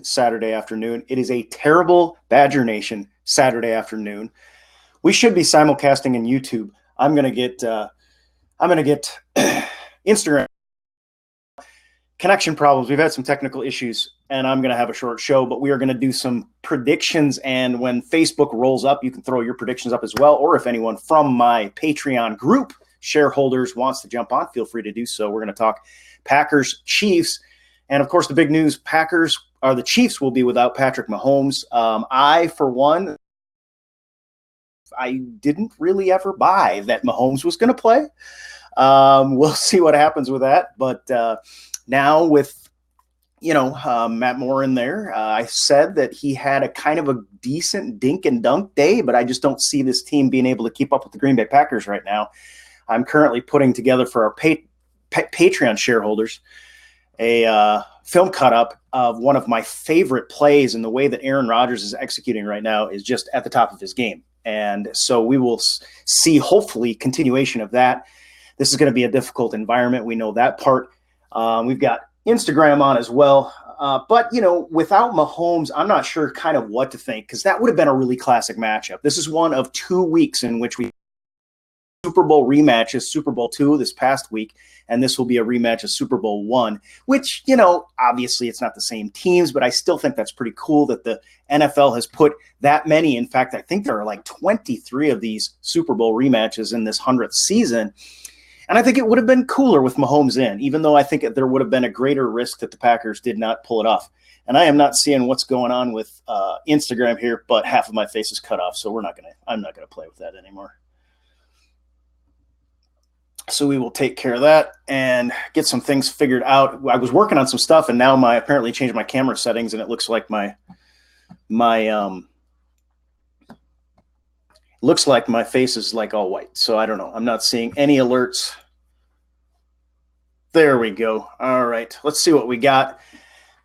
Saturday afternoon. It is a terrible Badger Nation Saturday afternoon. We should be simulcasting in YouTube. I'm gonna get Instagram connection problems. We've had some technical issues, and I'm gonna have a short show. But we are gonna do some predictions. And when Facebook rolls up, you can throw your predictions up as well. Or if anyone from my Patreon group shareholders wants to jump on, feel free to do so. We're gonna talk Packers, Chiefs, and of course the big news: the Chiefs will be without Patrick Mahomes. I, for one, I didn't really ever buy that Mahomes was going to play. We'll see what happens with that. But now with, Matt Moore in there, I said that he had a kind of a decent dink and dunk day, but I just don't see this team being able to keep up with the Green Bay Packers right now. I'm currently putting together for our Patreon shareholders a film cut up of one of my favorite plays, and the way that Aaron Rodgers is executing right now is just at the top of his game. And so we will see, hopefully, continuation of that. This is going to be a difficult environment. We know that part. We've got Instagram on as well. But, without Mahomes, I'm not sure kind of what to think, because that would have been a really classic matchup. This is one of 2 weeks in which we Super Bowl rematches, Super Bowl II this past week, and this will be a rematch of Super Bowl I, which, obviously it's not the same teams, but I still think that's pretty cool that the NFL has put that many. In fact, I think there are like 23 of these Super Bowl rematches in this 100th season. And I think it would have been cooler with Mahomes in, even though I think there would have been a greater risk that the Packers did not pull it off. And I am not seeing what's going on with Instagram here, but half of my face is cut off, so I'm not going to play with that anymore. So we will take care of that and get some things figured out. I was working on some stuff, and now apparently changed my camera settings, and it looks like my face is like all white. So I don't know. I'm not seeing any alerts. There we go. All right. Let's see what we got.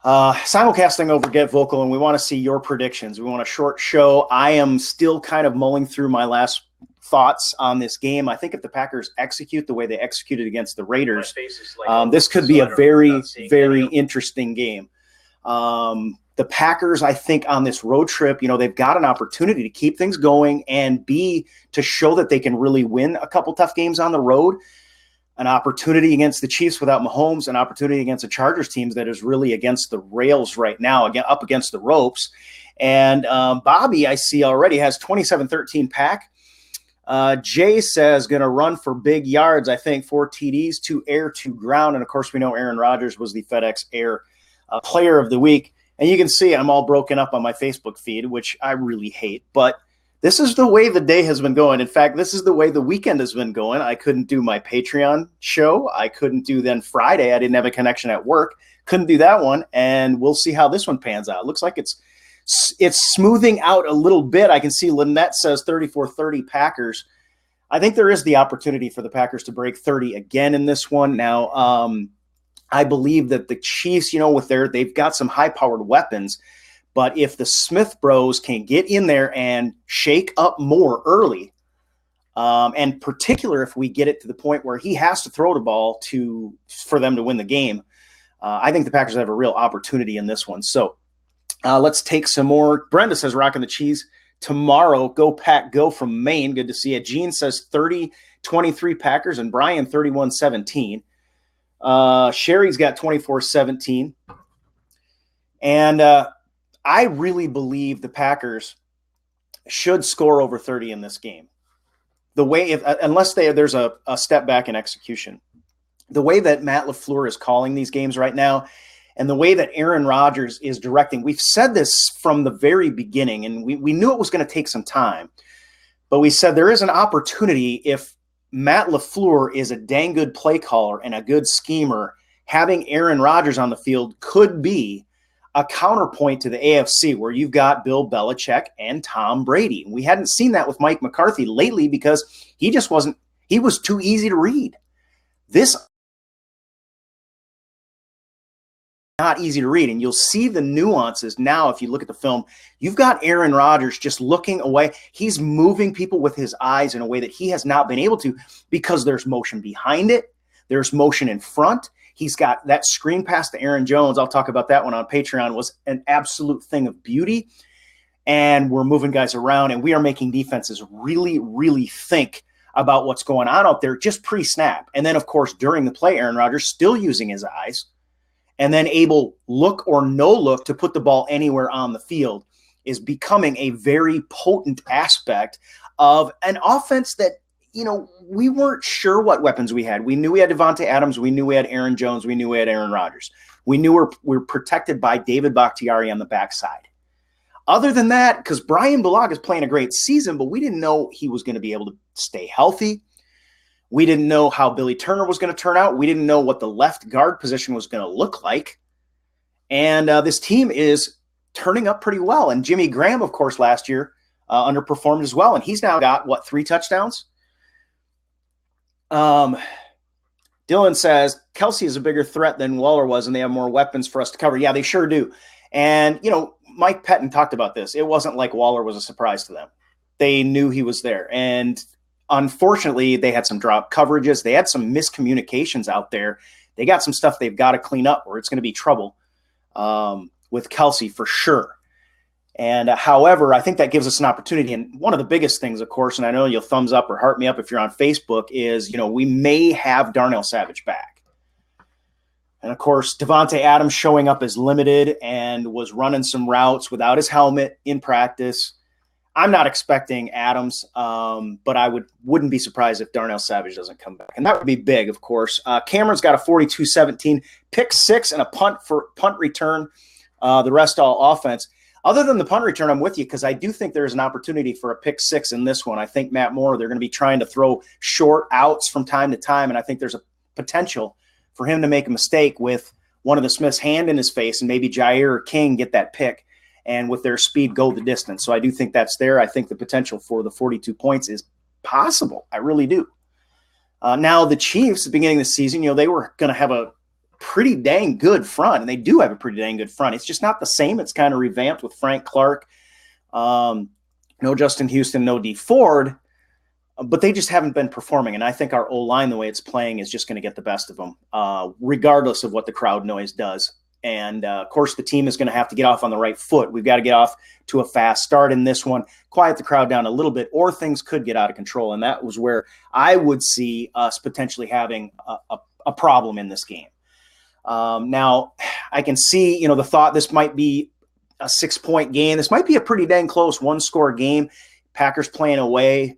Simulcasting over Get Vocal, and we want to see your predictions. We want a short show. I am still kind of mulling through my last thoughts on this game. I think if the Packers execute the way they executed against the Raiders, this could be a very, very interesting game. The Packers, I think, on this road trip, they've got an opportunity to keep things going and to show that they can really win a couple tough games on the road. An opportunity against the Chiefs without Mahomes, an opportunity against the Chargers teams that is really against the rails right now, again, up against the ropes. And Bobby, I see already, has 27-13 Pack. Jay says going to run for big yards, I think, 4 TDs, 2 air, 2 ground. And, of course, we know Aaron Rodgers was the FedEx Air Player of the Week. And you can see I'm all broken up on my Facebook feed, which I really hate. But this is the way the day has been going. In fact, this is the way the weekend has been going. I couldn't do my Patreon show. I couldn't do then Friday. I didn't have a connection at work. Couldn't do that one. And we'll see how this one pans out. It looks like it's smoothing out a little bit. I can see Lynette says 34-30 Packers. I think there is the opportunity for the Packers to break 30 again in this one. Now, I believe that the Chiefs, they've got some high-powered weapons, but if the Smith bros can get in there and shake up more early, and particular if we get it to the point where he has to throw the ball for them to win the game, I think the Packers have a real opportunity in this one. So, let's take some more. Brenda says, rocking the cheese tomorrow. Go Pack, go from Maine. Good to see you. Gene says 30-23 Packers, and Brian 31-17. Sherry's got 24-17. And I really believe the Packers should score over 30 in this game. Unless there's a step back in execution. The way that Matt LaFleur is calling these games right now, and the way that Aaron Rodgers is directing, we've said this from the very beginning, and we knew it was going to take some time. But we said there is an opportunity if Matt LaFleur is a dang good play caller and a good schemer, having Aaron Rodgers on the field could be a counterpoint to the AFC where you've got Bill Belichick and Tom Brady. We hadn't seen that with Mike McCarthy lately because he was too easy to read. This not easy to read, and you'll see the nuances now if you look at the film. You've got Aaron Rodgers just looking away. He's moving people with his eyes in a way that he has not been able to because there's motion behind it. There's motion in front. He's got that screen pass to Aaron Jones. I'll talk about that one on Patreon. Was an absolute thing of beauty. And we're moving guys around, and we are making defenses really, really think about what's going on out there just pre-snap. And then, of course, during the play, Aaron Rodgers still using his eyes and then able, look or no look, to put the ball anywhere on the field is becoming a very potent aspect of an offense that, we weren't sure what weapons we had. We knew we had Davante Adams. We knew we had Aaron Jones. We knew we had Aaron Rodgers. We knew we were protected by David Bakhtiari on the backside. Other than that, because Brian Bulaga is playing a great season, but we didn't know he was going to be able to stay healthy. We didn't know how Billy Turner was going to turn out. We didn't know what the left guard position was going to look like. And this team is turning up pretty well. And Jimmy Graham, of course, last year underperformed as well. And he's now got, 3 touchdowns? Dylan says, Kelsey is a bigger threat than Waller was, and they have more weapons for us to cover. Yeah, they sure do. And, Mike Pettin talked about this. It wasn't like Waller was a surprise to them. They knew he was there. And unfortunately, they had some drop coverages. They had some miscommunications out there. They got some stuff they've got to clean up, or it's going to be trouble with Kelsey for sure. And however, I think that gives us an opportunity. And one of the biggest things, of course, and I know you'll thumbs up or heart me up if you're on Facebook, is, we may have Darnell Savage back. And of course, Davante Adams showing up as limited and was running some routes without his helmet in practice. I'm not expecting Adams, but I wouldn't be surprised if Darnell Savage doesn't come back. And that would be big, of course. Cameron's got a 42-17, pick 6 and a punt return. The rest all offense. Other than the punt return, I'm with you because I do think there's an opportunity for a pick 6 in this one. I think Matt Moore, they're going to be trying to throw short outs from time to time, and I think there's a potential for him to make a mistake with one of the Smiths' hand in his face and maybe Jair or King get that pick and with their speed go the distance. So I do think that's there. I think the potential for the 42 points is possible. I really do. Now, the Chiefs, at the beginning of the season, they were going to have a pretty dang good front, and they do have a pretty dang good front. It's just not the same. It's kind of revamped with Frank Clark. No Justin Houston, no D Ford, but they just haven't been performing. And I think our O-line, the way it's playing, is just going to get the best of them, regardless of what the crowd noise does. And, of course, the team is going to have to get off on the right foot. We've got to get off to a fast start in this one, quiet the crowd down a little bit, or things could get out of control. And that was where I would see us potentially having a problem in this game. Now, I can see, the thought this might be a 6-point game. This might be a pretty dang close 1-score game. Packers playing away.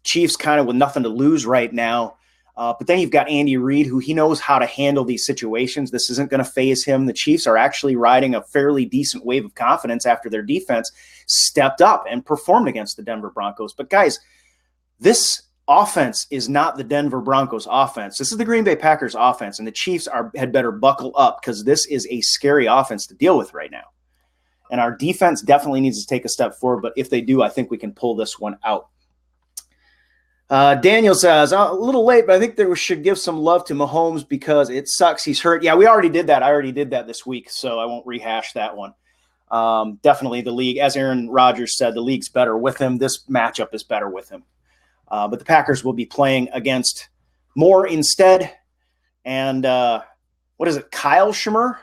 Chiefs kind of with nothing to lose right now. But then you've got Andy Reid, who he knows how to handle these situations. This isn't going to phase him. The Chiefs are actually riding a fairly decent wave of confidence after their defense stepped up and performed against the Denver Broncos. But guys, this offense is not the Denver Broncos offense. This is the Green Bay Packers offense, and the Chiefs had better buckle up because this is a scary offense to deal with right now. And our defense definitely needs to take a step forward, but if they do, I think we can pull this one out. Daniel says, a little late, but I think we should give some love to Mahomes because it sucks he's hurt. Yeah, we already did that. I already did that this week, so I won't rehash that one. Definitely the league, as Aaron Rodgers said, the league's better with him. This matchup is better with him. But the Packers will be playing against Moore instead. And what is it, Kyle Shurmur?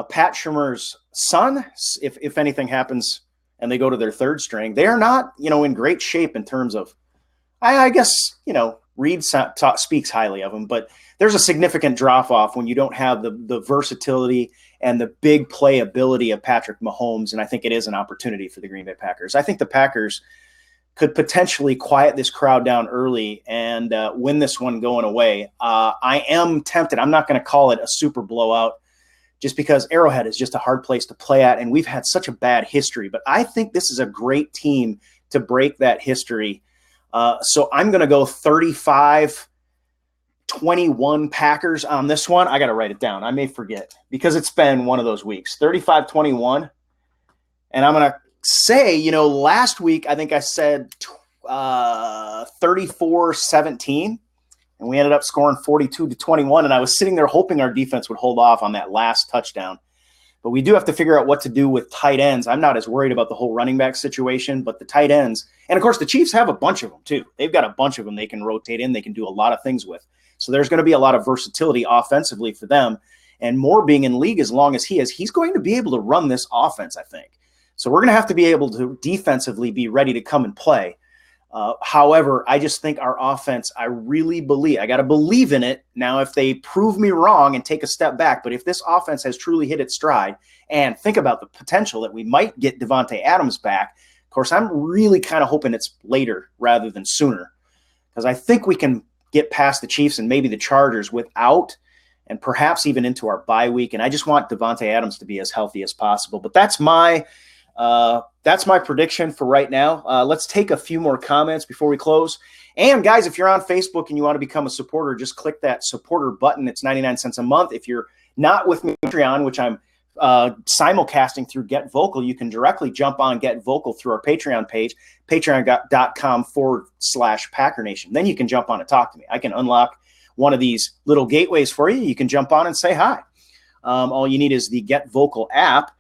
Pat Shurmur's son, if anything happens and they go to their third string. They are not, in great shape in terms of, I guess, Reed speaks highly of him, but there's a significant drop-off when you don't have the versatility and the big playability of Patrick Mahomes, and I think it is an opportunity for the Green Bay Packers. I think the Packers could potentially quiet this crowd down early and win this one going away. I am tempted. I'm not going to call it a super blowout just because Arrowhead is just a hard place to play at, and we've had such a bad history. But I think this is a great team to break that history. So I'm going to go 35-21 Packers on this one. I got to write it down. I may forget because it's been one of those weeks. 35-21. And I'm going to say, last week I think I said 34-17, and we ended up scoring 42-21, and I was sitting there hoping our defense would hold off on that last touchdown. But we do have to figure out what to do with tight ends. I'm not as worried about the whole running back situation, but the tight ends, and of course the Chiefs have a bunch of them too. They've got a bunch of them they can rotate in. They can do a lot of things with. So there's going to be a lot of versatility offensively for them. And Moore being in league as long as he is, he's going to be able to run this offense, I think. So we're going to have to be able to defensively be ready to come and play. However, I just think our offense, I really believe, I got to believe in it. Now, if they prove me wrong and take a step back, but if this offense has truly hit its stride, and think about the potential that we might get Davante Adams back, of course, I'm really kind of hoping it's later rather than sooner, because I think we can get past the Chiefs and maybe the Chargers without, and perhaps even into our bye week. And I just want Davante Adams to be as healthy as possible. But that's my prediction for right now. Let's take a few more comments before we close. And guys, if you're on Facebook and you want to become a supporter, just click that supporter button. It's 99 cents a month. If you're not with me on Patreon, which I'm simulcasting through Get Vocal, you can directly jump on Get Vocal through our Patreon page, patreon.com/Packer Nation. Then you can jump on and talk to me. I can unlock one of these little gateways for you. You can jump on and say hi. All you need is the Get Vocal app,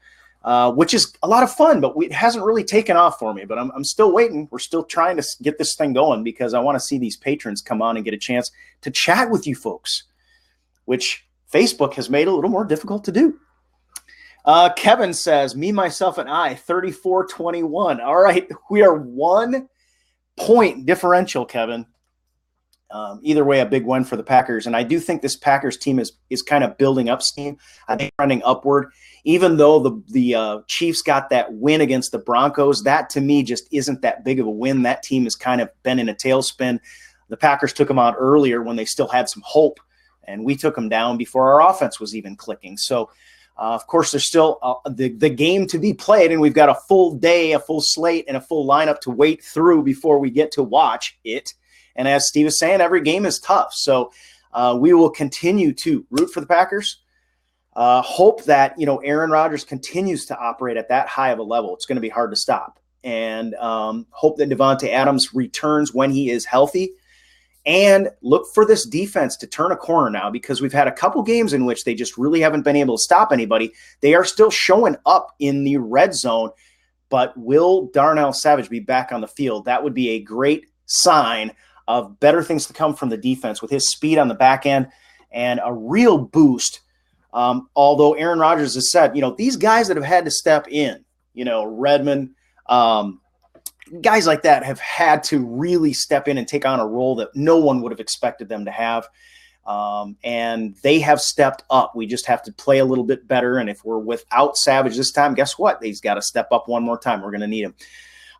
which is a lot of fun, but it hasn't really taken off for me. But I'm still waiting. We're still trying to get this thing going because I want to see these patrons come on and get a chance to chat with you folks, which Facebook has made a little more difficult to do. Kevin says, me, myself, and I, 34-21. All right, we are 1 point differential, Kevin. Either way, a big win for the Packers. And I do think this Packers team is kind of building up steam. I think running upward. Even though the Chiefs got that win against the Broncos, that to me just isn't that big of a win. That team has kind of been in a tailspin. The Packers took them out earlier when they still had some hope, and we took them down before our offense was even clicking. So, of course, there's still the game to be played, and we've got a full day, a full slate, and a full lineup to wait through before we get to watch it. And as Steve is saying, every game is tough. So we will continue to root for the Packers. Hope that, Aaron Rodgers continues to operate at that high of a level. It's going to be hard to stop. And hope that Davante Adams returns when he is healthy. And look for this defense to turn a corner now, because we've had a couple games in which they just really haven't been able to stop anybody. They are still showing up in the red zone. But will Darnell Savage be back on the field? That would be a great sign of better things to come from the defense with his speed on the back end and a real boost. Although Aaron Rodgers has said, these guys that have had to step in, Redmond, guys like that have had to really step in and take on a role that no one would have expected them to have. And they have stepped up. We just have to play a little bit better. And if we're without Savage this time, guess what? He's got to step up one more time. We're going to need him.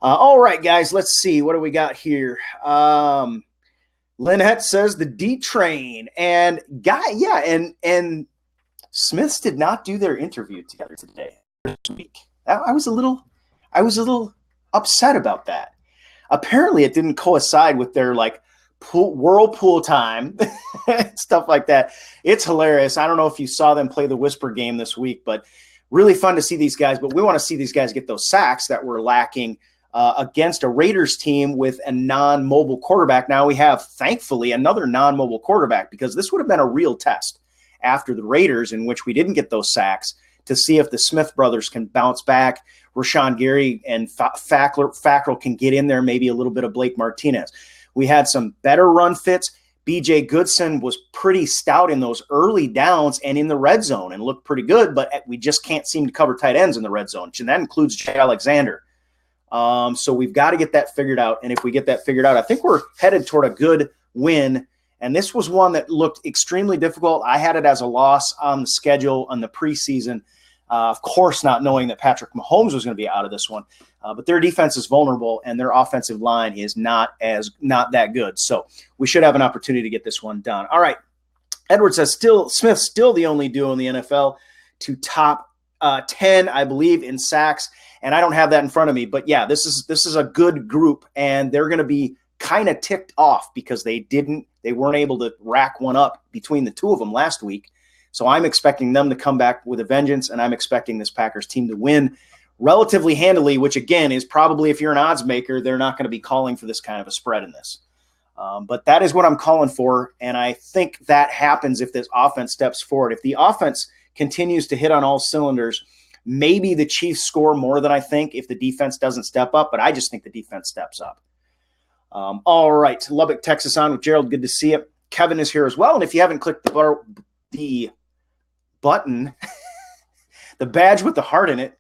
All right, guys, let's see. What do we got here? Lynette says the D train and and Smiths did not do their interview together today. This week. I was a little upset about that. Apparently it didn't coincide with their whirlpool time, stuff like that. It's hilarious. I don't know if you saw them play the Whisper game this week, but really fun to see these guys. But we want to see these guys get those sacks that were lacking against a Raiders team with a non-mobile quarterback. Now we have, thankfully, another non-mobile quarterback, because this would have been a real test after the Raiders, in which we didn't get those sacks, to see if the Smith brothers can bounce back. Rashawn Gary and Fackrell can get in there, maybe a little bit of Blake Martinez. We had some better run fits. B.J. Goodson was pretty stout in those early downs and in the red zone and looked pretty good, but we just can't seem to cover tight ends in the red zone, and that includes Jay Alexander. So we've got to get that figured out, and if we get that figured out, I think we're headed toward a good win. And this was one that looked extremely difficult. I had it as a loss on the schedule on the preseason, of course, not knowing that Patrick Mahomes was going to be out of this one. But their defense is vulnerable, and their offensive line is not that good. So we should have an opportunity to get this one done. All right. Edward says Smith's still the only duo in the NFL to top 10, I believe, in sacks. And I don't have that in front of me. But, yeah, this is a good group, and they're going to be kind of ticked off because they weren't able to rack one up between the two of them last week. So I'm expecting them to come back with a vengeance, and I'm expecting this Packers team to win relatively handily, which, again, is probably, if you're an odds maker, they're not going to be calling for this kind of a spread in this. But that is what I'm calling for, and I think that happens if this offense steps forward. If the offense continues to hit on all cylinders, maybe the Chiefs score more than I think if the defense doesn't step up, but I just think the defense steps up. All right, Lubbock, Texas on with Gerald. Good to see you. Kevin is here as well. And if you haven't clicked the button, the badge with the heart in it,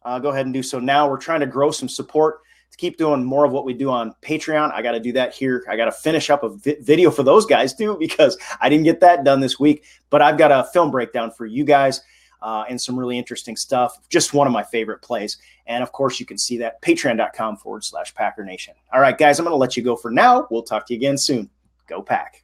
go ahead and do so now. We're trying to grow some support to keep doing more of what we do on Patreon. I got to do that here. I got to finish up a video for those guys too, because I didn't get that done this week, but I've got a film breakdown for you guys and some really interesting stuff. Just one of my favorite plays. And of course you can see that patreon.com/Packer Nation. All right, guys, I'm going to let you go for now. We'll talk to you again soon. Go Pack.